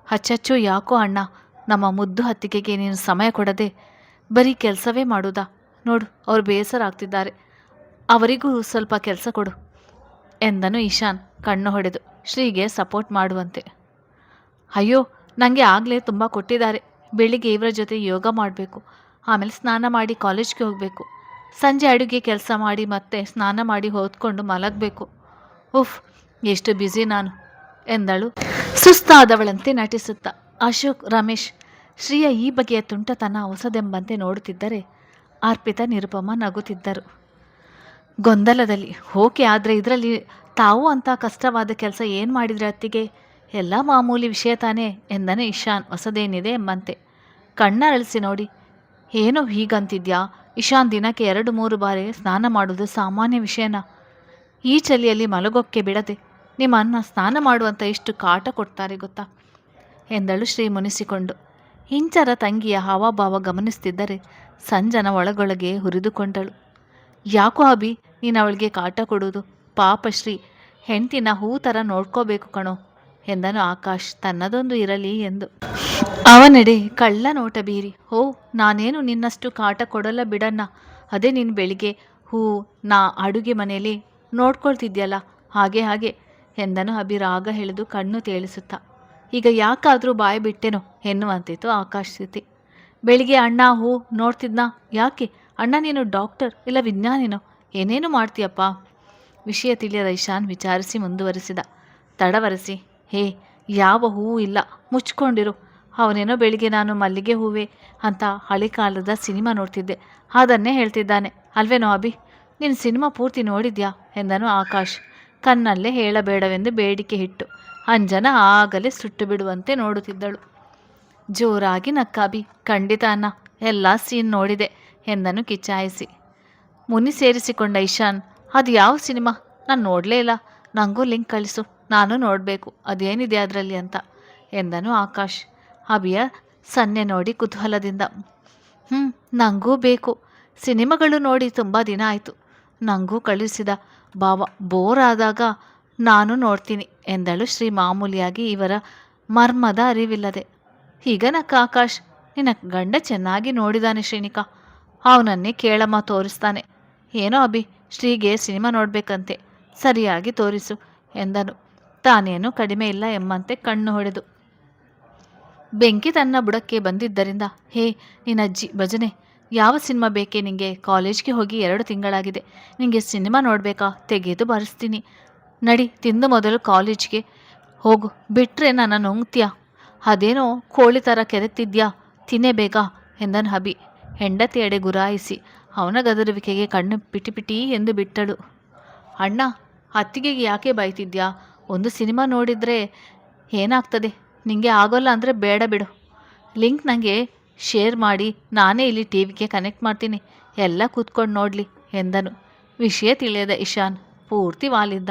ಹಚ್ಚಚ್ಚು ಯಾಕೋ ಅಣ್ಣ, ನಮ್ಮ ಮುದ್ದು ಹತ್ತಿಗೆಗೆ ನೀನು ಸಮಯ ಕೊಡದೆ ಬರೀ ಕೆಲಸವೇ ಮಾಡೋದಾ? ನೋಡು, ಅವ್ರು ಬೇಸರ ಆಗ್ತಿದ್ದಾರೆ, ಅವರಿಗೂ ಸ್ವಲ್ಪ ಕೆಲಸ ಕೊಡು ಎಂದನು ಇಶಾನ್ ಕಣ್ಣು ಹೊಡೆದು ಶ್ರೀಗೆ ಸಪೋರ್ಟ್ ಮಾಡುವಂತೆ. ಅಯ್ಯೋ, ನನಗೆ ಆಗಲೇ ತುಂಬ ಕೊಟ್ಟಿದ್ದಾರೆ. ಬೆಳಿಗ್ಗೆ ಇವರ ಜೊತೆ ಯೋಗ ಮಾಡಬೇಕು, ಆಮೇಲೆ ಸ್ನಾನ ಮಾಡಿ ಕಾಲೇಜ್ಗೆ ಹೋಗಬೇಕು, ಸಂಜೆ ಅಡುಗೆ ಕೆಲಸ ಮಾಡಿ ಮತ್ತೆ ಸ್ನಾನ ಮಾಡಿ ಓದ್ಕೊಂಡು ಮಲಗಬೇಕು. ಉಫ್, ಎಷ್ಟು ಬ್ಯುಸಿ ನಾನು ಎಂದಳು ಸುಸ್ತಾದವಳಂತೆ ನಟಿಸುತ್ತಾ. ಅಶೋಕ್, ರಮೇಶ್ ಶ್ರೀಯ ಈ ಬಗೆಯ ತುಂಟತನ ಹೊಸದೆಂಬಂತೆ ನೋಡುತ್ತಿದ್ದರೆ ಅರ್ಪಿತಾ, ನಿರುಪಮ ನಗುತ್ತಿದ್ದರು ಗೊಂದಲದಲ್ಲಿ. ಓಕೆ, ಆದರೆ ಇದರಲ್ಲಿ ತಾವು ಅಂತ ಕಷ್ಟವಾದ ಕೆಲಸ ಏನು ಮಾಡಿದರೆ ಅತ್ತಿಗೆ? ಎಲ್ಲ ಮಾಮೂಲಿ ವಿಷಯ ತಾನೇ ಎಂದನು ಇಶಾನ್ ಹೊಸದೇನಿದೆ ಎಂಬಂತೆ. ಕಣ್ಣರಳಿಸಿ ನೋಡಿ. ಏನೋ ಹೀಗಂತಿದ್ಯಾ? ಇಶಾನ್ ದಿನಕ್ಕೆ 2-3 ಬಾರಿ ಸ್ನಾನ ಮಾಡೋದು ಸಾಮಾನ್ಯ ವಿಷಯನ? ಈ ಚಳಿಯಲ್ಲಿ ಮಲಗೋಕ್ಕೆ ಬಿಡದೆ ನಿಮ್ಮ ಅನ್ನ ಸ್ನಾನ ಮಾಡುವಂಥ ಎಷ್ಟು ಕಾಟ ಕೊಡ್ತಾರೆ ಗೊತ್ತಾ ಎಂದಳು ಶ್ರೀ ಮುನಿಸಿಕೊಂಡು. ಇಂಚರ ತಂಗಿಯ ಹಾವಭಾವ ಗಮನಿಸ್ತಿದ್ದರೆ ಸಂಜನ ಒಳಗೊಳಗೆ ಹುರಿದುಕೊಂಡಳು. ಯಾಕೋ ಅಭಿ, ನೀನು ಅವಳಿಗೆ ಕಾಟ ಕೊಡುವುದು? ಪಾಪ ಶ್ರೀ, ಹೆಂಡ್ತಿನ ಹೂ ಥರ ನೋಡ್ಕೋಬೇಕು ಕಣೋ ಎಂದನು ಆಕಾಶ್ ತನ್ನದೊಂದು ಇರಲಿ ಎಂದು. ಅವನೆಡೆ ಕಳ್ಳ ನೋಟ ಬೀರಿ, ಓ, ನಾನೇನು ನಿನ್ನಷ್ಟು ಕಾಟ ಕೊಡಲ್ಲ ಬಿಡಣ್ಣ. ಅದೇ ನೀನು ಬೆಳಿಗ್ಗೆ ಹೂ, ನಾ ಅಡುಗೆ ಮನೆಯಲ್ಲಿ ನೋಡ್ಕೊಳ್ತಿದ್ಯಲ್ಲ, ಹಾಗೆ ಎಂದನು ಅಭಿ ರಾಗ ಎಳೆದು ಕಣ್ಣು ತೇಳಿಸುತ್ತಾ. ಈಗ ಯಾಕಾದರೂ ಬಾಯಿ ಬಿಟ್ಟೆನೋ ಎನ್ನುವಂತಿತ್ತು ಆಕಾಶ್ ಸ್ಥಿತಿ. ಬೆಳಿಗ್ಗೆ ಅಣ್ಣ ಹೂ ನೋಡ್ತಿದ್ನಾ? ಯಾಕೆ ಅಣ್ಣ, ನೀನು ಡಾಕ್ಟರ್ ಇಲ್ಲ ವಿಜ್ಞಾನಿನೋ? ಏನೇನು ಮಾಡ್ತೀಯಪ್ಪ? ವಿಷಯ ತಿಳಿಯದ ಇಶಾನ್ ವಿಚಾರಿಸಿ ಮುಂದುವರಿಸಿದ. ತಡವರಿಸಿ, ಹೇ, ಯಾವ ಹೂವು ಇಲ್ಲ, ಮುಚ್ಕೊಂಡಿರು. ಅವನೇನೋ ಬೆಳಿಗ್ಗೆ ನಾನು ಮಲ್ಲಿಗೆ ಹೂವೆ ಅಂತ ಹಳೆ ಕಾಲದ ಸಿನಿಮಾ ನೋಡ್ತಿದ್ದೆ, ಅದನ್ನೇ ಹೇಳ್ತಿದ್ದಾನೆ ಅಲ್ವೇನೋ ಅಭಿ? ನೀನು ಸಿನಿಮಾ ಪೂರ್ತಿ ನೋಡಿದ್ಯಾ ಎಂದನು ಆಕಾಶ್ ಕಣ್ಣಲ್ಲೇ ಹೇಳಬೇಡವೆಂದು ಬೇಡಿಕೆ ಇಟ್ಟು. ಅಂಜನ ಆಗಲೇ ಸುಟ್ಟು ಬಿಡುವಂತೆ ನೋಡುತ್ತಿದ್ದಳು. ಜೋರಾಗಿ ನಕ್ಕ ಅಭಿ. ಖಂಡಿತ ಅಣ್ಣ, ಎಲ್ಲ ಸೀನ್ ನೋಡಿದೆ ಎಂದನು ಕಿಚಾಯಿಸಿ. ಮುನಿ ಸೇರಿಸಿಕೊಂಡ ಇಶಾನ್, ಅದು ಯಾವ ಸಿನಿಮಾ? ನಾನು ನೋಡಲೇ ಇಲ್ಲ, ನನಗೂ ಲಿಂಕ್ ಕಳಿಸು, ನಾನು ನೋಡಬೇಕು ಅದೇನಿದೆ ಅದರಲ್ಲಿ ಅಂತ ಎಂದನು ಆಕಾಶ್ ಅಭಿಯ ಸನ್ನೆ ನೋಡಿ ಕುತೂಹಲದಿಂದ. ನನಗೂ ಬೇಕು, ಸಿನಿಮಾಗಳು ನೋಡಿ ತುಂಬ ದಿನ ಆಯಿತು, ನನಗೂ ಕಳುಹಿಸಿದ ಬಾವ, ಬೋರ್ ಆದಾಗ ನಾನು ನೋಡ್ತೀನಿ ಎಂದಳು ಶ್ರೀ ಮಾಮೂಲಿಯಾಗಿ, ಇವರ ಮರ್ಮದ ಅರಿವಿಲ್ಲದೆ. ಈಗ ನಕ್ಕ ಆಕಾಶ್, ನಿನ್ನ ಗಂಡ ಚೆನ್ನಾಗಿ ನೋಡಿದಾನೆ ಶ್ರೀನಿಕಾ, ಅವನನ್ನೇ ಕೇಳಮ್ಮ ತೋರಿಸ್ತಾನೆ. ಏನೋ ಅಭಿ, ಶ್ರೀಗೆ ಸಿನಿಮಾ ನೋಡಬೇಕಂತೆ, ಸರಿಯಾಗಿ ತೋರಿಸು ಎಂದನು ತಾನೇನು ಕಡಿಮೆ ಇಲ್ಲ ಎಂಬಂತೆ ಕಣ್ಣು ಹೊಡೆದು. ಬೆಂಕಿ ತನ್ನ ಬುಡಕ್ಕೆ ಬಂದಿದ್ದರಿಂದ, ಹೇ ನಿನ್ನಜ್ಜಿ ಭಜನೆ, ಯಾವ ಸಿನಿಮಾ ಬೇಕೇ ನಿಂಗೆ? ಕಾಲೇಜ್ಗೆ ಹೋಗಿ 2 ತಿಂಗಳಾಗಿದೆ, ನಿಂಗೆ ಸಿನಿಮಾ ನೋಡಬೇಕಾ? ತೆಗೆದು ಬರೆಸ್ತೀನಿ, ನಡಿ, ತಿಂದು ಮೊದಲು ಕಾಲೇಜ್ಗೆ ಹೋಗು, ಬಿಟ್ಟರೆ ನನ್ನ ನುಂಗ್ತೀಯಾ? ಅದೇನೋ ಕೋಳಿ ಥರ ಕೆರೆತಿದ್ಯಾ, ತಿನ್ನೇ ಬೇಗ ಎಂದನು ಅಭಿ ಹೆಂಡತಿಯೆಡೆ ಗುರಾಯಿಸಿ. ಅವನ ಗದರುವಿಕೆಗೆ ಕಣ್ಣು ಪಿಟಿ ಎಂದು ಬಿಟ್ಟಳು. ಅಣ್ಣ, ಅತ್ತಿಗೆಗೆ ಯಾಕೆ ಬೈತಿದ್ಯಾ? ಒಂದು ಸಿನಿಮಾ ನೋಡಿದರೆ ಏನಾಗ್ತದೆ? ನಿಂಗೆ ಆಗೋಲ್ಲ ಅಂದರೆ ಬೇಡ ಬಿಡು, ಲಿಂಕ್ ನನಗೆ ಶೇರ್ ಮಾಡಿ, ನಾನೇ ಇಲ್ಲಿ ಟಿವಿಗೆ ಕನೆಕ್ಟ್ ಮಾಡ್ತೀನಿ, ಎಲ್ಲ ಕೂತ್ಕೊಂಡು ನೋಡಲಿ ಎಂದನು. ವಿಷಯ ತಿಳಿಯದ ಇಶಾನ್ ಪೂರ್ತಿ ವಾಲಿದ್ದ.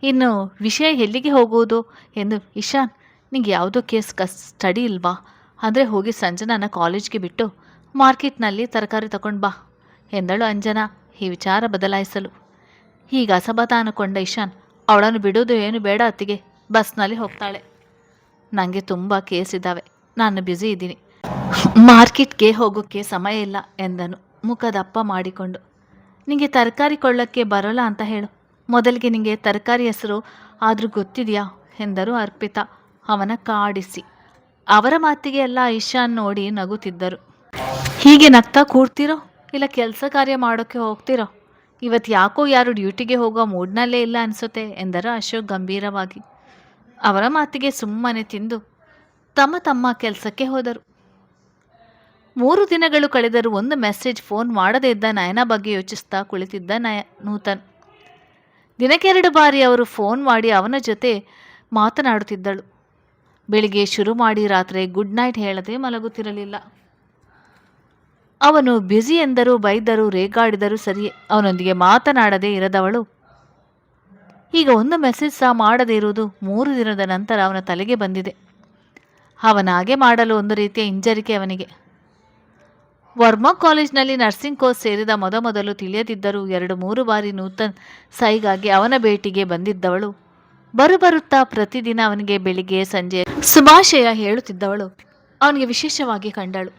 ಇನ್ನು ವಿಷಯ ಎಲ್ಲಿಗೆ ಹೋಗುವುದು ಎಂದು. ಇಶಾನ್, ನಿಂಗೆ ಯಾವುದೋ ಕೇಸ್ ಸ್ಟಡಿ ಇಲ್ವಾ? ಅಂದರೆ ಹೋಗಿ ಸಂಜನನ ಕಾಲೇಜ್ಗೆ ಬಿಟ್ಟು ಮಾರ್ಕೆಟ್ನಲ್ಲಿ ತರಕಾರಿ ತಗೊಂಡು ಬಾ ಎಂದಳು ಅಂಜನಾ ಈ ವಿಚಾರ ಬದಲಾಯಿಸಲು. ಈಗ ಅಸಮಾಧಾನಗೊಂಡ ಇಶಾನ್, ಅವಳನ್ನು ಬಿಡೋದು ಏನು ಬೇಡ ಅತ್ತಿಗೆ, ಬಸ್ನಲ್ಲಿ ಹೋಗ್ತಾಳೆ. ನನಗೆ ತುಂಬ ಕೇಸ್ ಇದ್ದಾವೆ, ನಾನು ಬ್ಯುಸಿ ಇದ್ದೀನಿ, ಮಾರ್ಕೆಟ್ಗೆ ಹೋಗೋಕ್ಕೆ ಸಮಯ ಇಲ್ಲ ಎಂದನು ಮುಖದಪ್ಪ ಮಾಡಿಕೊಂಡು. ನಿಂಗೆ ತರಕಾರಿ ಕೊಳ್ಳಕ್ಕೆ ಬರೋಲ್ಲ ಅಂತ ಹೇಳು, ಮೊದಲಿಗೆ ನಿಂಗೆ ತರಕಾರಿ ಹೆಸರು ಆದರೂ ಗೊತ್ತಿದೆಯಾ ಎಂದರು ಅರ್ಪಿತಾ ಅವನ ಕಾಡಿಸಿ. ಅವರ ಮಾತಿಗೆ ಎಲ್ಲ ಇಶಾನ್ ನೋಡಿ ನಗುತ್ತಿದ್ದರು. ಹೀಗೆ ನಗ್ತಾ ಕೂರ್ತಿರೋ ಇಲ್ಲ ಕೆಲಸ ಕಾರ್ಯ ಮಾಡೋಕ್ಕೆ ಹೋಗ್ತಿರೋ? ಇವತ್ತು ಯಾಕೋ ಯಾರು ಡ್ಯೂಟಿಗೆ ಹೋಗೋ ಮೂಡ್ನಲ್ಲೇ ಇಲ್ಲ ಅನಿಸುತ್ತೆ ಎಂದರು ಅಶೋಕ್ ಗಂಭೀರವಾಗಿ. ಅವರ ಮಾತಿಗೆ ಸುಮ್ಮನೆ ತಿಂದು ತಮ್ಮ ತಮ್ಮ ಕೆಲಸಕ್ಕೆ ಹೋದರು. 3 ದಿನಗಳು ಕಳೆದರೂ ಒಂದು ಮೆಸೇಜ್ ಫೋನ್ ಮಾಡದೇ ಇದ್ದ ನಯನ ಬಗ್ಗೆ ಯೋಚಿಸ್ತಾ ಕುಳಿತಿದ್ದ ನೂತನ್. ದಿನಕ್ಕೆ 2 ಬಾರಿ ಅವರು ಫೋನ್ ಮಾಡಿ ಅವನ ಜೊತೆ ಮಾತನಾಡುತ್ತಿದ್ದಳು. ಬೆಳಿಗ್ಗೆ ಶುರು ಮಾಡಿ ರಾತ್ರಿ ಗುಡ್ ನೈಟ್ ಹೇಳದೆ ಮಲಗುತ್ತಿರಲಿಲ್ಲ. ಅವನು ಬ್ಯುಸಿ ಎಂದರೂ ಬೈದರೂ ರೇಗಾಡಿದರೂ ಸರಿಯೇ, ಅವನೊಂದಿಗೆ ಮಾತನಾಡದೇ ಇರದವಳು ಈಗ ಒಂದು ಮೆಸೇಜ್ ಸಹ ಮಾಡದೇ ಇರುವುದು 3 ದಿನದ ನಂತರ ಅವನ ತಲೆಗೆ ಬಂದಿದೆ. ಅವನಾಗೆ ಮಾಡಲು ಒಂದು ರೀತಿಯ ಹಿಂಜರಿಕೆ ಅವನಿಗೆ. ವರ್ಮಾ ಕಾಲೇಜ್ನಲ್ಲಿ ನರ್ಸಿಂಗ್ ಕೋರ್ಸ್ ಸೇರಿದ ಮೊದಲು ತಿಳಿಯದಿದ್ದರೂ 2-3 ಬಾರಿ ನೂತನ್ ಸೈಗಾಗಿ ಅವನ ಭೇಟಿಗೆ ಬಂದಿದ್ದವಳು. ಬರುತ್ತಾ ಪ್ರತಿದಿನ ಅವನಿಗೆ ಬೆಳಿಗ್ಗೆ ಸಂಜೆ ಶುಭಾಶಯ ಹೇಳುತ್ತಿದ್ದವಳು ಅವನಿಗೆ ವಿಶೇಷವಾಗಿ ಕಂಡಳು.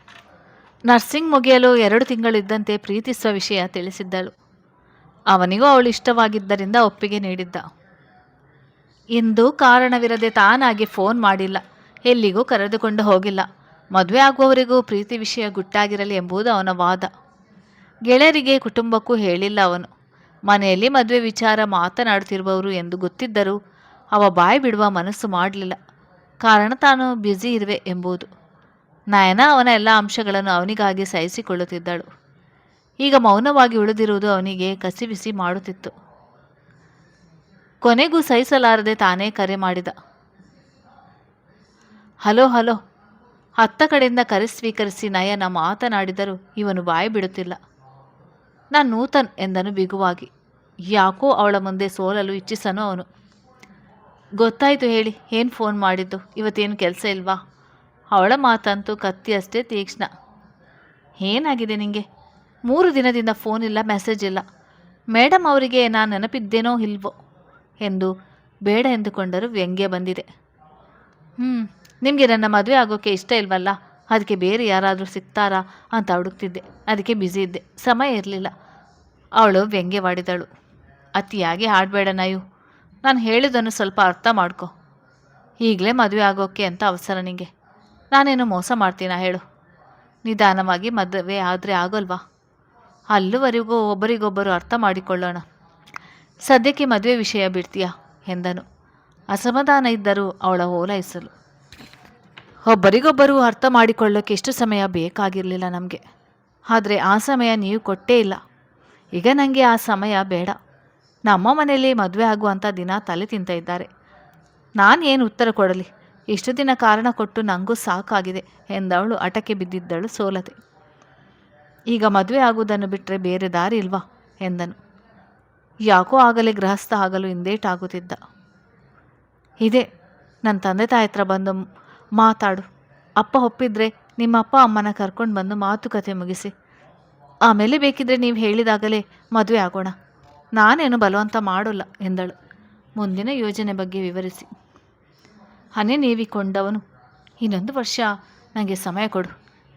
ನರ್ಸಿಂಗ್ ಮುಗಿಯಲು 2 ತಿಂಗಳಿದ್ದಂತೆ ಪ್ರೀತಿಸುವ ವಿಷಯ ತಿಳಿಸಿದ್ದಳು. ಅವನಿಗೂ ಅವಳು ಇಷ್ಟವಾಗಿದ್ದರಿಂದ ಒಪ್ಪಿಗೆ ನೀಡಿದ್ದ. ಎಂದೂ ಕಾರಣವಿರದೆ ತಾನಾಗಿ ಫೋನ್ ಮಾಡಿಲ್ಲ, ಎಲ್ಲಿಗೂ ಕರೆದುಕೊಂಡು ಹೋಗಿಲ್ಲ. ಮದುವೆ ಆಗುವವರೆಗೂ ಪ್ರೀತಿ ವಿಷಯ ಗುಟ್ಟಾಗಿರಲಿ ಎಂಬುದು ಅವನ ವಾದ. ಗೆಳೆಯರಿಗೆ ಕುಟುಂಬಕ್ಕೂ ಹೇಳಿಲ್ಲ ಅವನು. ಮನೆಯಲ್ಲಿ ಮದುವೆ ವಿಚಾರ ಮಾತನಾಡುತ್ತಿರುವವರು ಎಂದು ಗೊತ್ತಿದ್ದರೂ ಅವ ಬಾಯಿ ಬಿಡುವ ಮನಸ್ಸು ಮಾಡಲಿಲ್ಲ. ಕಾರಣ ತಾನು ಬ್ಯುಸಿ ಇರುವೆ ಎಂಬುದು. ನಯನ ಅವನ ಎಲ್ಲ ಅಂಶಗಳನ್ನು ಅವನಿಗಾಗಿ ಸಹಿಸಿಕೊಳ್ಳುತ್ತಿದ್ದಳು. ಈಗ ಮೌನವಾಗಿ ಉಳಿದಿರುವುದು ಅವನಿಗೆ ಕಸಿವಿಸಿ ಮಾಡುತ್ತಿತ್ತು. ಕೊನೆಗೂ ಸಹಿಸಲಾರದೆ ತಾನೇ ಕರೆ ಮಾಡಿದ. Hello hello. ಅತ್ತ ಕಡೆಯಿಂದ ಕರೆ ಸ್ವೀಕರಿಸಿ ನಯನ ಮಾತನಾಡಿದರೂ ಇವನು ಬಾಯಿ ಬಿಡುತ್ತಿಲ್ಲ. ನಾನು ನೂತನ್ ಎಂದನು ಬಿಗುವಾಗಿ. ಯಾಕೋ ಅವಳ ಮುಂದೆ ಸೋಲಲು ಇಚ್ಛಿಸನು ಅವನು. ಗೊತ್ತಾಯಿತು, ಹೇಳಿ, ಏನು ಫೋನ್ ಮಾಡಿದ್ದು? ಇವತ್ತೇನು ಕೆಲಸ ಇಲ್ವಾ? ಅವಳ ಮಾತಂತೂ ಕತ್ತಿಯಷ್ಟೇ ತೀಕ್ಷ್ಣ. ಏನಾಗಿದೆ ನಿಂಗೆ? 3 ದಿನದಿಂದ ಫೋನ್ ಇಲ್ಲ, ಮೆಸೇಜ್ ಇಲ್ಲ. ಮೇಡಮ್ ಅವರಿಗೆ ನಾನು ನೆನಪಿದ್ದೇನೋ ಇಲ್ವೋ ಎಂದು ಬೇಡ ಎಂದುಕೊಂಡರೂ ವ್ಯಂಗ್ಯ ಬಂದಿದೆ. ನಿಮಗೆ ನನ್ನ ಮದುವೆ ಆಗೋಕ್ಕೆ ಇಷ್ಟ ಇಲ್ವಲ್ಲ, ಅದಕ್ಕೆ ಬೇರೆ ಯಾರಾದರೂ ಸಿಗ್ತಾರಾ ಅಂತ ಹುಡುಕ್ತಿದ್ದೆ, ಅದಕ್ಕೆ ಬ್ಯುಸಿ ಇದ್ದೆ, ಸಮಯ ಇರಲಿಲ್ಲ. ಅವಳು ವ್ಯಂಗ್ಯವಾಡಿದಳು. ಅತಿಯಾಗಿ ಹಾಡಬೇಡ ನಯು, ನಾನು ಹೇಳಿದ್ದನ್ನು ಸ್ವಲ್ಪ ಅರ್ಥ ಮಾಡ್ಕೊ. ಈಗಲೇ ಮದುವೆ ಆಗೋಕ್ಕೆ ಅಂತ ಅವಸರ ನಿಂಗೆ. ನಾನೇನು ಮೋಸ ಮಾಡ್ತೀನಾ ಹೇಳು? ನಿಧಾನವಾಗಿ ಮದುವೆ ಆದರೆ ಆಗೋಲ್ವಾ? ಅಲ್ಲಿವರೆಗೂ ಒಬ್ಬರಿಗೊಬ್ಬರು ಅರ್ಥ ಮಾಡಿಕೊಳ್ಳೋಣ. ಸದ್ಯಕ್ಕೆ ಮದುವೆ ವಿಷಯ ಬಿಡ್ತೀಯಾ ಎಂದನು. ಅಸಮಾಧಾನ ಇದ್ದರೂ ಅವಳ ಓಲೈಸಲು. ಒಬ್ಬರಿಗೊಬ್ಬರು ಅರ್ಥ ಮಾಡಿಕೊಳ್ಳೋಕೆ ಎಷ್ಟು ಸಮಯ ಬೇಕಾಗಿರಲಿಲ್ಲ ನಮಗೆ. ಆದರೆ ಆ ಸಮಯ ನೀವು ಕೊಟ್ಟೇ ಇಲ್ಲ. ಈಗ ನನಗೆ ಆ ಸಮಯ ಬೇಡ. ನಮ್ಮ ಮನೆಯಲ್ಲಿ ಮದುವೆ ಆಗುವಂಥ ದಿನ ತಲೆ ತಿಂತ ಇದ್ದಾರೆ. ನಾನು ಏನು ಉತ್ತರ ಕೊಡಲಿ? ಇಷ್ಟು ದಿನ ಕಾರಣ ಕೊಟ್ಟು ನನಗೂ ಸಾಕಾಗಿದೆ ಎಂದವಳು ಅಟಕೆ ಬಿದ್ದಿದ್ದಳು ಸೋಲದೆ. ಈಗ ಮದುವೆ ಆಗುವುದನ್ನು ಬಿಟ್ಟರೆ ಬೇರೆ ದಾರಿ ಇಲ್ವಾ ಎಂದನು. ಯಾಕೋ ಆಗಲೇ ಗೃಹಸ್ಥ ಆಗಲು ಹಿಂದೇಟಾಗುತ್ತಿದ್ದ. ಇದೇ ನನ್ನ ತಂದೆ ತಾಯಿ ಹತ್ರ ಬಂದು ಮಾತಾಡು. ಅಪ್ಪ ಒಪ್ಪಿದ್ರೆ ನಿಮ್ಮ ಅಪ್ಪ ಅಮ್ಮನ ಕರ್ಕೊಂಡು ಬಂದು ಮಾತುಕತೆ ಮುಗಿಸಿ, ಆಮೇಲೆ ಬೇಕಿದ್ರೆ ನೀವು ಹೇಳಿದಾಗಲೇ ಮದುವೆ ಆಗೋಣ. ನಾನೇನು ಬಲವಂತ ಮಾಡೋಲ್ಲ ಎಂದಳು ಮುಂದಿನ ಯೋಜನೆ ಬಗ್ಗೆ ವಿವರಿಸಿ. ಹನೆ ನೀವಿಕೊಂಡವನು, ಇನ್ನೊಂದು ವರ್ಷ ನನಗೆ ಸಮಯ ಕೊಡು.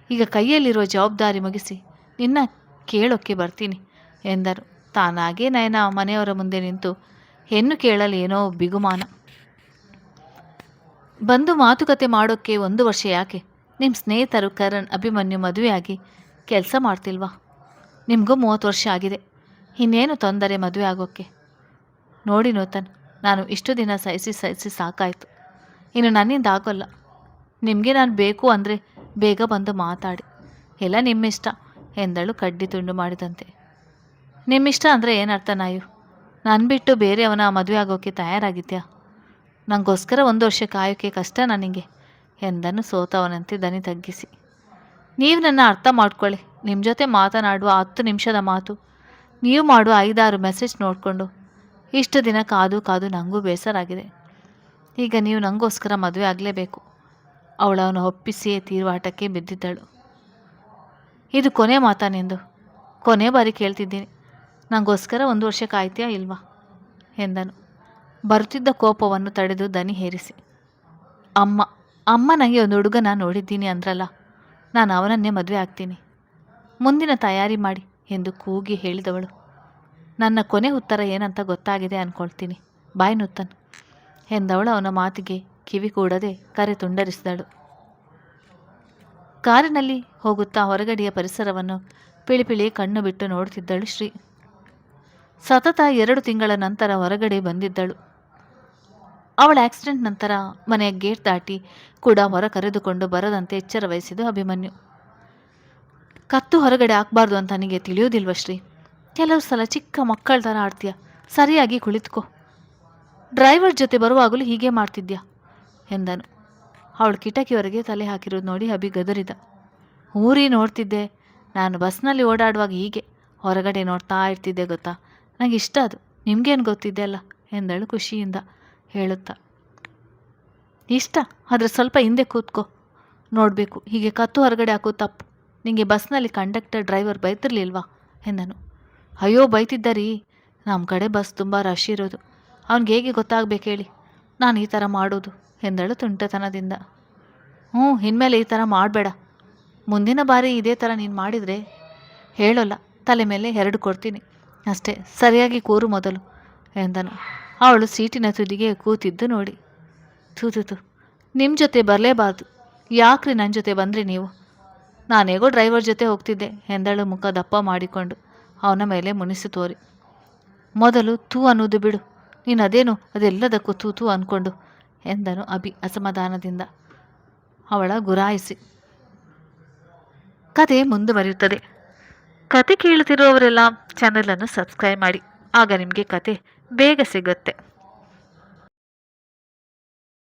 ಈಗ ಕೈಯಲ್ಲಿರೋ ಜವಾಬ್ದಾರಿ ಮುಗಿಸಿ ನಿನ್ನ ಕೇಳೋಕ್ಕೆ ಬರ್ತೀನಿ ಎಂದರು. ತಾನಾಗೇ ನಯನ ಮನೆಯವರ ಮುಂದೆ ನಿಂತು ಹೆಣ್ಣು ಕೇಳಲು ಏನೋ ಬಿಗುಮಾನ. ಬಂದು ಮಾತುಕತೆ ಮಾಡೋಕ್ಕೆ 1 ವರ್ಷ ಯಾಕೆ? ನಿಮ್ಮ ಸ್ನೇಹಿತರು ಕರಣ್, ಅಭಿಮನ್ಯು ಮದುವೆಯಾಗಿ ಕೆಲಸ ಮಾಡ್ತಿಲ್ವಾ? ನಿಮಗೂ 30 ವರ್ಷ ಆಗಿದೆ. ಇನ್ನೇನು ತೊಂದರೆ ಮದುವೆ ಆಗೋಕ್ಕೆ? ನೋಡಿ ನೂತನ್, ನಾನು ಇಷ್ಟು ದಿನ ಸಹಿಸಿ ಸಾಕಾಯಿತು. ಇನ್ನು ನನ್ನಿಂದ ಆಗೋಲ್ಲ. ನಿಮಗೆ ನಾನು ಬೇಕು ಅಂದರೆ ಬೇಗ ಬಂದು ಮಾತಾಡಿ, ಎಲ್ಲ ನಿಮ್ಮಿಷ್ಟ ಎಂದಳು ಕಡ್ಡಿ ತುಂಡು ಮಾಡಿದಂತೆ. ನಿಮ್ಮಿಷ್ಟ ಅಂದರೆ ಏನರ್ಥ ನಾಯು? ನಾನು ಬಿಟ್ಟು ಬೇರೆಯವನ ಮದುವೆ ಆಗೋಕ್ಕೆ ತಯಾರಾಗಿದ್ಯಾ? ನನಗೋಸ್ಕರ 1 ವರ್ಷ ಕಾಯೋಕ್ಕೆ ಕಷ್ಟ ನನಗೆ ಎಂದನು ಸೋತವನಂತೆ ದನಿ ತಗ್ಗಿಸಿ. ನೀವು ನನ್ನ ಅರ್ಥ ಮಾಡ್ಕೊಳ್ಳಿ. ನಿಮ್ಮ ಜೊತೆ ಮಾತನಾಡುವ 10 ನಿಮಿಷದ ಮಾತು, ನೀವು ಮಾಡುವ 5-6 ಮೆಸೇಜ್ ನೋಡಿಕೊಂಡು ಇಷ್ಟು ದಿನ ಕಾದು ನನಗೂ ಬೇಸರಾಗಿದೆ. ಈಗ ನೀವು ನನಗೋಸ್ಕರ ಮದುವೆ ಆಗಲೇಬೇಕು. ಅವಳವನು ಒಪ್ಪಿಸಿಯೇ ತೀರ್ವಾಟಕ್ಕೆ ಬಿದ್ದಿದ್ದಳು. ಇದು ಕೊನೆ ಮಾತಾ ನಿಂದು? ಕೊನೆ ಬಾರಿ ಕೇಳ್ತಿದ್ದೀನಿ, ನನಗೋಸ್ಕರ 1 ವರ್ಷ ಕಾಯ್ತೀಯಾ ಇಲ್ವಾ ಎಂದನು. ಬರುತ್ತಿದ್ದ ಕೋಪವನ್ನು ತಡೆದು ದನಿ ಹೇರಿಸಿ, ಅಮ್ಮ ಅಮ್ಮ ನನಗೆ ಒಂದು ಹುಡುಗನ ನೋಡಿದ್ದೀನಿ ಅಂದ್ರಲ್ಲ, ನಾನು ಅವನನ್ನೇ ಮದುವೆ ಆಗ್ತೀನಿ, ಮುಂದಿನ ತಯಾರಿ ಮಾಡಿ ಎಂದು ಕೂಗಿ ಹೇಳಿದವಳು. ನನ್ನ ಕೊನೆ ಉತ್ತರ ಏನಂತ ಗೊತ್ತಾಗಿದೆ ಅಂದ್ಕೊಳ್ತೀನಿ, ಬಾಯ್ ನುತ್ತನ್ ಎಂದವಳು ಅವನ ಮಾತಿಗೆ ಕಿವಿ ಕೂಡದೆ ಕರೆ ತುಂಡರಿಸಿದಳು. ಕಾರಿನಲ್ಲಿ ಹೋಗುತ್ತಾ ಹೊರಗಡೆಯ ಪರಿಸರವನ್ನು ಪಿಳಿಪಿಳಿ ಕಣ್ಣು ಬಿಟ್ಟು ನೋಡುತ್ತಿದ್ದಳು ಶ್ರೀ. ಸತತ 2 ತಿಂಗಳ ನಂತರ ಹೊರಗಡೆ ಬಂದಿದ್ದಳು. ಅವಳ ಆಕ್ಸಿಡೆಂಟ್ ನಂತರ ಮನೆಯ ಗೇಟ್ ದಾಟಿ ಕೂಡ ಹೊರ ಕರೆದುಕೊಂಡು ಬರದಂತೆ ಎಚ್ಚರ ವಹಿಸಿದ ಅಭಿಮನ್ಯು. ಕತ್ತು ಹೊರಗಡೆ ಹಾಕಬಾರ್ದು ಅಂತ ನನಗೆ ತಿಳಿಯೋದಿಲ್ವ ಶ್ರೀ? ಕೆಲವು ಸಲ ಚಿಕ್ಕ ಮಕ್ಕಳ ಥರ ಆಡ್ತೀಯ, ಸರಿಯಾಗಿ ಕುಳಿತುಕೋ. ಡ್ರೈವರ್ ಜೊತೆ ಬರುವಾಗಲೂ ಹೀಗೆ ಮಾಡ್ತಿದ್ಯಾ ಎಂದನು. ಅವಳು ಕಿಟಕಿಯವರೆಗೆ ತಲೆ ಹಾಕಿರೋದು ನೋಡಿ ಅಭಿ ಗದರಿದ. ಊರಿ ನೋಡ್ತಿದ್ದೆ, ನಾನು ಬಸ್ನಲ್ಲಿ ಓಡಾಡುವಾಗ ಹೀಗೆ ಹೊರಗಡೆ ನೋಡ್ತಾ ಇರ್ತಿದ್ದೆ ಗೊತ್ತಾ, ನನಗೆ ಇಷ್ಟ ಅದು, ನಿಮಗೇನು ಗೊತ್ತಿದೆ ಅಲ್ಲ ಎಂದಳು ಖುಷಿಯಿಂದ ಹೇಳುತ್ತಾ. ಇಷ್ಟ, ಆದರೆ ಸ್ವಲ್ಪ ಹಿಂದೆ ಕೂತ್ಕೋ, ನೋಡಬೇಕು, ಹೀಗೆ ಕತ್ತು ಹೊರಗಡೆ ಹಾಕೋ ತಪ್ಪು. ನಿಮಗೆ ಬಸ್ನಲ್ಲಿ ಕಂಡಕ್ಟರ್ ಡ್ರೈವರ್ ಬೈತಿರ್ಲಿಲ್ವಾ ಎಂದನು. ಅಯ್ಯೋ ಬೈತಿದ್ದರೀ, ನಮ್ಮ ಕಡೆ ಬಸ್ ತುಂಬ ರಶ್ ಇರೋದು, ಅವ್ನಿಗೆ ಹೇಗೆ ಗೊತ್ತಾಗಬೇಕು ಹೇಳಿ ನಾನು ಈ ಥರ ಮಾಡೋದು ಎಂದಳು ತುಂಟತನದಿಂದ. ಇನ್ಮೇಲೆ ಈ ಥರ ಮಾಡಬೇಡ, ಮುಂದಿನ ಬಾರಿ ಇದೇ ಥರ ನೀನು ಮಾಡಿದರೆ ಹೇಳೋಲ್ಲ, ತಲೆ ಮೇಲೆ 2 ಕೊಡ್ತೀನಿ ಅಷ್ಟೇ, ಸರಿಯಾಗಿ ಕೂರು ಮೊದಲು ಎಂದನು. ಅವಳು ಸೀಟಿನ ತುದಿಗೆ ಕೂತಿದ್ದು ನೋಡಿ, ತೂತು ನಿಮ್ಮ ಜೊತೆ ಬರಲೇಬಾರ್ದು, ಯಾಕ್ರಿ ನನ್ನ ಜೊತೆ ಬಂದ್ರಿ ನೀವು? ನಾನೇಗೋ ಡ್ರೈವರ್ ಜೊತೆ ಹೋಗ್ತಿದ್ದೆ ಎಂದಳು ಮುಖ ದಪ್ಪ ಮಾಡಿಕೊಂಡು ಅವನ ಮೇಲೆ ಮುನಿಸಿ ತೋರಿ. ಮೊದಲು ತೂ ಅನ್ನೋದು ಬಿಡು, ನೀನು ಅದೇನು ಅದೆಲ್ಲದಕ್ಕೂ ತೂ ಅಂದ್ಕೊಂಡು ಎಂದನು ಅಭಿ ಅಸಮಾಧಾನದಿಂದ ಅವಳ ಗುರಾಯಿಸಿ. ಕತೆ ಮುಂದುವರಿಯುತ್ತದೆ. ಕತೆ ಕೇಳುತ್ತಿರುವವರೆಲ್ಲ ಚಾನಲನ್ನು ಸಬ್ಸ್ಕ್ರೈಬ್ ಮಾಡಿ, ಆಗ ನಿಮಗೆ ಕತೆ ಬೇಗ ಸಿಗುತ್ತೆ.